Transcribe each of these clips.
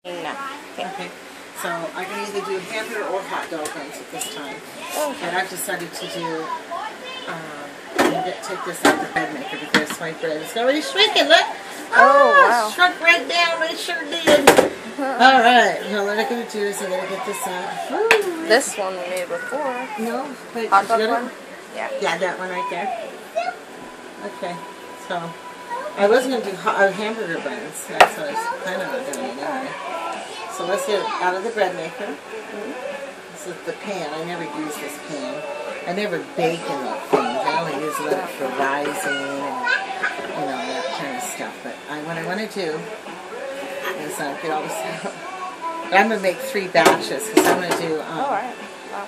No. Okay. So I can either do hamburger or hot dog buns at this time. Okay. And I've decided to do, take this out the bread maker because my bread is already shrinking. Look! Oh, wow. Shrunk right down. It sure did. Alright. Now what I'm going to do is I'm going to get this out. Ooh. This one we made before. No. Wait, hot dog one? Yeah. Yeah, that one right there. Okay. So I was going to do hamburger buns. That's what I was kind of doing anyway. So let's get it out of the bread maker. This is the pan. I never use this pan. I never bake in that thing. I only use it for rising and that kind of stuff. But what I want to do is get all this out. But I'm going to make 3 batches because I'm going to do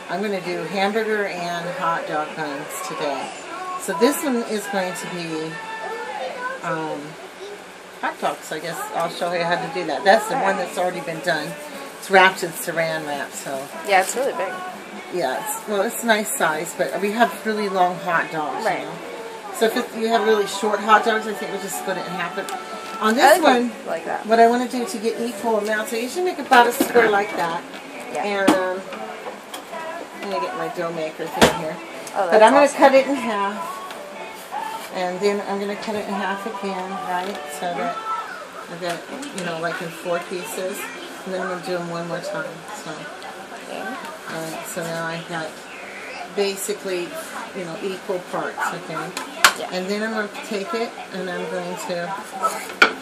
I'm going to do hamburger and hot dog buns today. So this one is going to be hot dogs. I guess I'll show you how to do that. That's the one that's already been done. It's wrapped in saran wrap, so yeah, it's really big. Yeah, it's a nice size, but we have really long hot dogs. Right. You know? So if you have really short hot dogs, I think we'll just split it in half. But on this one, like that. What I want to do to get equal amounts, I usually make about a square like that. Yeah. And I'm gonna get my dough maker thing here. Oh, but I'm gonna awesome. cut it in half. And then I'm going to cut it in half again, right? So that I've got, like in 4 pieces. And then I'm going to do them one more time. So, so now I've got basically, equal parts, okay? Yeah. And then I'm going to take it and I'm going to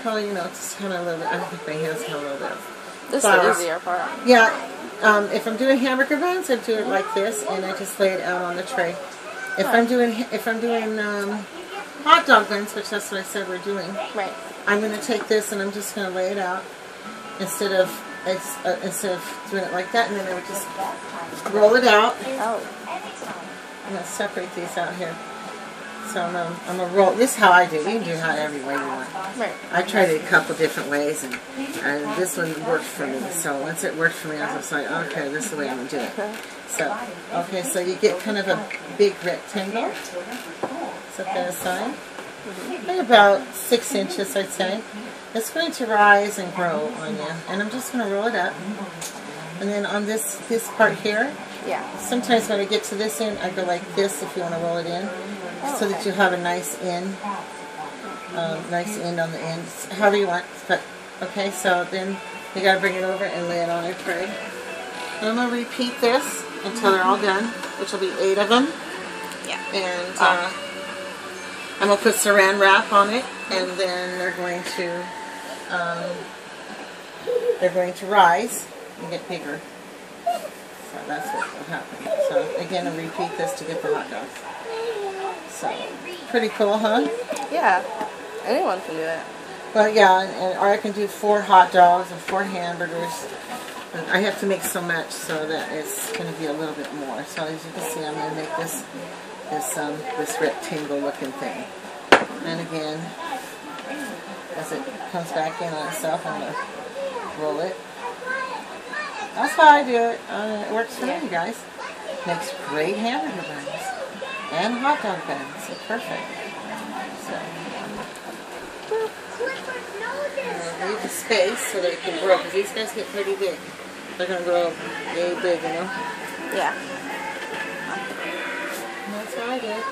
probably, just kind of a little bit, I think my hands have a little bit of This is the easier part. Yeah. If I'm doing hamburger buns, I do it like this and I just lay it out on the tray. If I'm doing hot dog buns, which that's what I said we're doing. Right. I'm going to take this and I'm just going to lay it out instead of doing it like that, and then I would just roll it out. Oh. I'm going to separate these out here. So I'm going to roll. This is how I do. You can do it every way you want. Right. I tried it a couple different ways, and this one worked for me. So once it worked for me, I was like, okay, this is the way I'm going to do it. So, okay, so you get kind of a big rectangle. Set that aside. And about 6 inches, I'd say. It's going to rise and grow on you. And I'm just going to roll it up. And then on this part here, sometimes when I get to this end, I go like this if you want to roll it in. So that you have a nice end. Nice end on the end. However you want. But, okay, so then you got to bring it over and lay it on a tray. And I'm going to repeat this until they're all done, which will be 8 of them. Yeah. And I'm going to put saran wrap on it, and then they're going to rise and get bigger. So that's what will happen. So again, I'll repeat this to get the hot dogs. So pretty cool, huh? Yeah. Anyone can do it. Well, yeah, or I can do 4 hot dogs and 4 hamburgers. I have to make so much so that it's going to be a little bit more. So as you can see, I'm going to make this rectangle looking thing. And again, as it comes back in on itself, I'm going to roll it. That's how I do it. It works for me, guys. Makes great hamburger buns and hot dog buns. It's perfect. So leave the space so they can grow, because these guys get pretty big. They're going to grow really big, Yeah. And that's how I do it.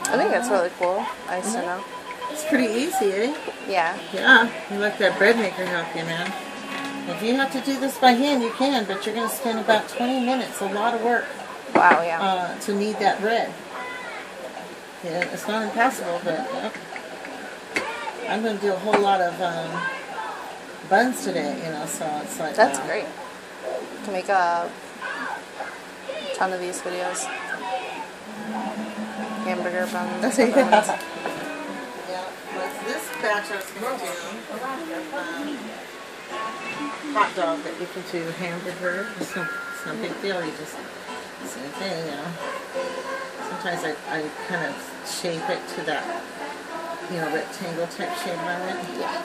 I think that's really cool. Nice to know. It's pretty easy, eh? Yeah. Yeah. You let that bread maker help you, man. If you have to do this by hand, you can, but you're going to spend about 20 minutes. A lot of work. Wow, yeah. To knead that bread. Yeah, it's not impossible, but I'm going to do a whole lot of buns today, so it's like... That's great. You can make a ton of these videos. Hamburger buns. Yeah. Well, this batch I was going to do hot dog, but you can do hamburger. It's no big deal. You just same thing, Sometimes I kind of shape it to that, rectangle type shape I want. Yeah.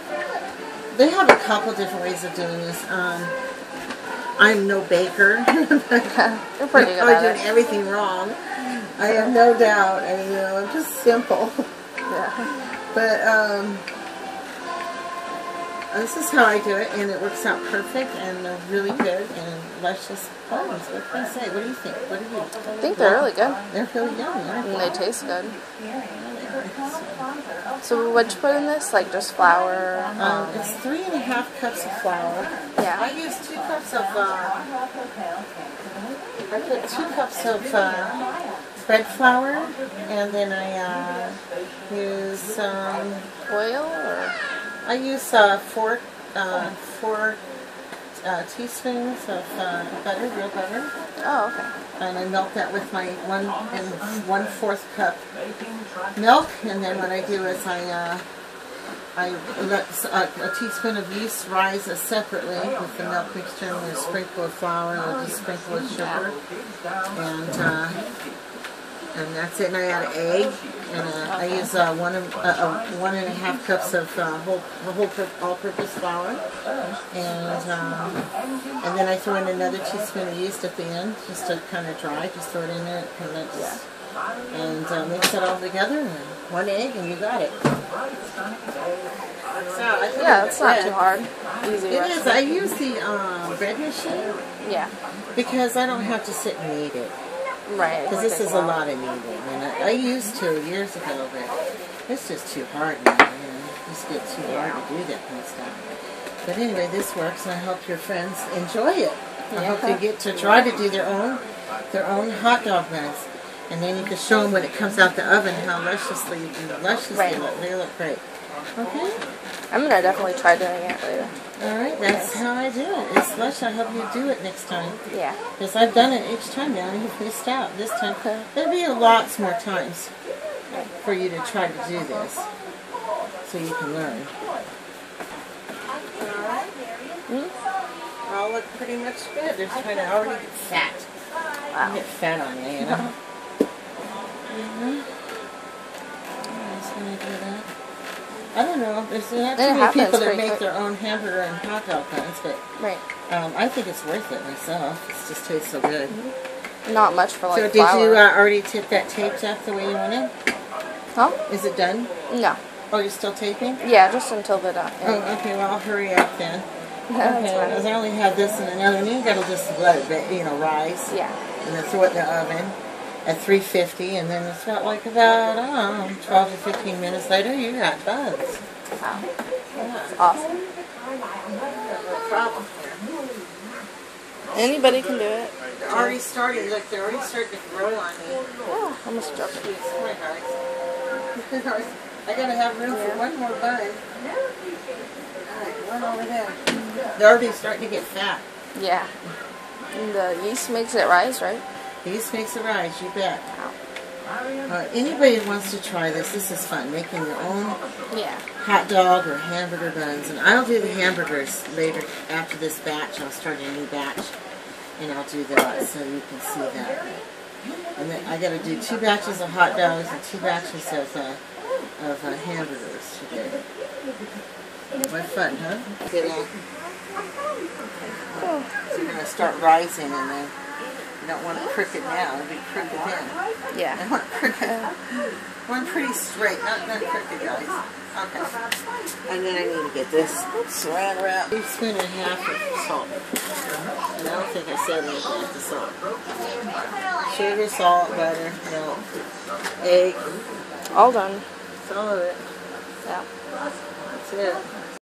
They have a couple different ways of doing this. I'm no baker. You're pretty good at it. I'm doing everything wrong. I have no doubt. I'm just simple. Yeah. But this is how I do it, and it works out perfect, and they're really good and luscious buns. What can I say? What do you think? What do you? I think they're really good. They're really yummy, aren't And they? they taste good. So what'd you put in this? Like just flour? It's 3.5 cups of flour. Yeah. I use 2 cups of. I put 2 cups of bread flour, and then I use Oil or? I use 4 teaspoons of butter, real butter. Oh, okay. And I melt that with my 1/4 cup milk, and then what I do is I let a teaspoon of yeast rise separately with the milk mixture, and a sprinkle of flour, and a sprinkle of sugar, and that's it. And I add an egg, and I use 1.5 cups of all-purpose flour, and then I throw in another teaspoon of yeast at the end, just to kind of dry. Just throw it in there, and mix it all together, and 1 egg, and you got it. Yeah, it's not too hard. Easy. It is. I use the bread machine. Yeah. Because I don't have to sit and knead it. Right. Because this is a lot of kneading, and I used to years ago, but it's just too hard now. It's get too hard to do that kind of stuff. But anyway, this works, and I hope your friends enjoy it. I hope they get to try to do their own hot dog buns, and then you can show them when it comes out the oven how luscious they look. They look great. Okay. I'm gonna definitely try doing it later. Alright, that's how I do it. It's lush. I hope you do it next time. Yeah. Because I've done it each time now, and you've missed out. This time, there'll be lots more times for you to try to do this, so you can learn. Alright. All look pretty much good. They're trying to already get fat. Wow. Get fat on you, you know. I'm just going to do that. I don't know. There's not too many people that make their own hamburger and hot dog buns, but I think it's worth it myself. It just tastes so good. Not much for like So flour. did you already tip that taped off the way you wanted? Huh? Is it done? No. Oh, you're still taping? Yeah, just until the done. Oh, okay. Well, I'll hurry up then. That's Okay, fine. because I only have this and another, and you gotta just let it, rise. Yeah. And then throw it in the oven at 350, and then it's about I don't know, 12 to 15 minutes later, you got buns. Wow. Yeah. Awesome. No problem. Anybody can do it. They're already starting. Look, they're already starting to grow on me. Oh, almost dropped it. I gotta have room for one more bun. Alright, one over there. They're already starting to get fat. Yeah. And the yeast makes it rise, right? The yeast makes it rise, you bet. Wow. Anybody who wants to try this is fun. Making your own hot dog or hamburger buns. And I'll do the hamburgers later after this batch. I'll start a new batch. And I'll do that so you can see that. And then I got to do 2 batches of hot dogs and 2 batches of hamburgers today. What fun, huh? So you're going to start rising, and then you don't want it crooked now. It'll be crooked then. Yeah. I want it crooked. One pretty straight, not crooked, guys. Okay. And then I need to get this saran wrap. 1.5 teaspoons of salt. And I don't think I said anything with the salt. Sugar, salt, butter, milk, egg. All done. That's all of it. Yeah. That's it.